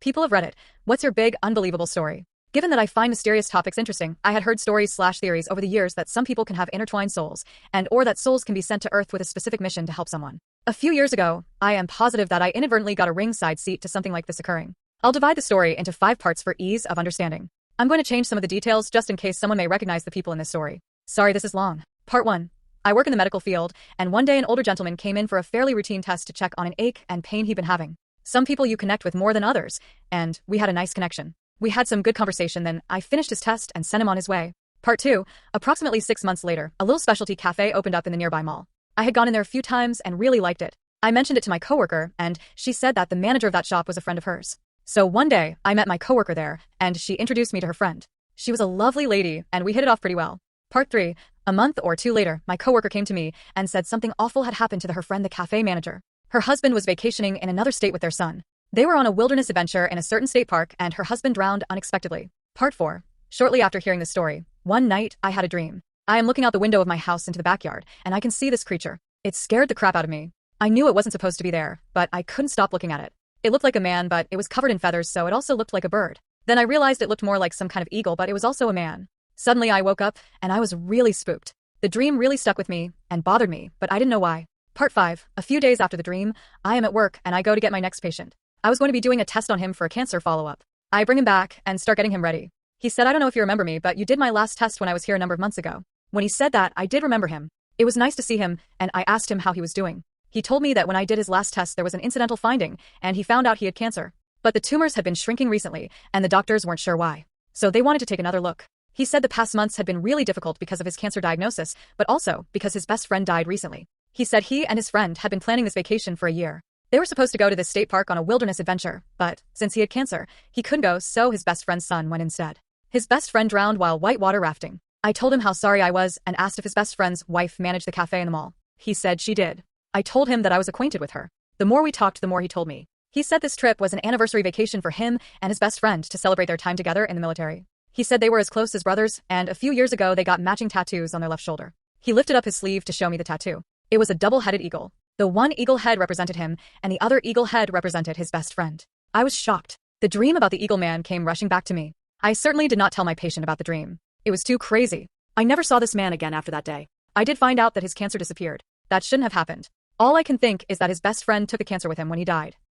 People of Reddit, what's your big, unbelievable story? Given that I find mysterious topics interesting, I had heard stories/theories over the years that some people can have intertwined souls, or that souls can be sent to Earth with a specific mission to help someone. A few years ago, I am positive that I inadvertently got a ringside seat to something like this occurring. I'll divide the story into 5 parts for ease of understanding. I'm going to change some of the details just in case someone may recognize the people in this story. Sorry this is long. Part 1. I work in the medical field, and one day an older gentleman came in for a fairly routine test to check on an ache and pain he'd been having. Some people you connect with more than others, and we had a nice connection. We had some good conversation, then I finished his test and sent him on his way. Part 2. Approximately 6 months later, a little specialty cafe opened up in the nearby mall. I had gone in there a few times and really liked it. I mentioned it to my coworker, and she said that the manager of that shop was a friend of hers. So one day, I met my coworker there, and she introduced me to her friend. She was a lovely lady, and we hit it off pretty well. Part 3. A month or 2 later, my coworker came to me and said something awful had happened to her friend, the cafe manager. Her husband was vacationing in another state with their son. They were on a wilderness adventure in a certain state park, and her husband drowned unexpectedly. Part 4. Shortly after hearing this story, one night, I had a dream. I am looking out the window of my house into the backyard, and I can see this creature. It scared the crap out of me. I knew it wasn't supposed to be there, but I couldn't stop looking at it. It looked like a man, but it was covered in feathers, so it also looked like a bird. Then I realized it looked more like some kind of eagle, but it was also a man. Suddenly I woke up, and I was really spooked. The dream really stuck with me and bothered me, but I didn't know why. Part 5. A few days after the dream, I am at work and I go to get my next patient. I was going to be doing a test on him for a cancer follow-up. I bring him back and start getting him ready. He said, "I don't know if you remember me, but you did my last test when I was here a number of months ago." When he said that, I did remember him. It was nice to see him, and I asked him how he was doing. He told me that when I did his last test there was an incidental finding, and he found out he had cancer. But the tumors had been shrinking recently, and the doctors weren't sure why. So they wanted to take another look. He said the past months had been really difficult because of his cancer diagnosis, but also because his best friend died recently. He said he and his friend had been planning this vacation for a year. They were supposed to go to this state park on a wilderness adventure, but since he had cancer, he couldn't go, so his best friend's son went instead. His best friend drowned while whitewater rafting. I told him how sorry I was and asked if his best friend's wife managed the cafe in the mall. He said she did. I told him that I was acquainted with her. The more we talked, the more he told me. He said this trip was an anniversary vacation for him and his best friend to celebrate their time together in the military. He said they were as close as brothers, and a few years ago they got matching tattoos on their left shoulder. He lifted up his sleeve to show me the tattoo. It was a double-headed eagle. The one eagle head represented him, and the other eagle head represented his best friend. I was shocked. The dream about the eagle man came rushing back to me. I certainly did not tell my patient about the dream. It was too crazy. I never saw this man again after that day. I did find out that his cancer disappeared. That shouldn't have happened. All I can think is that his best friend took the cancer with him when he died.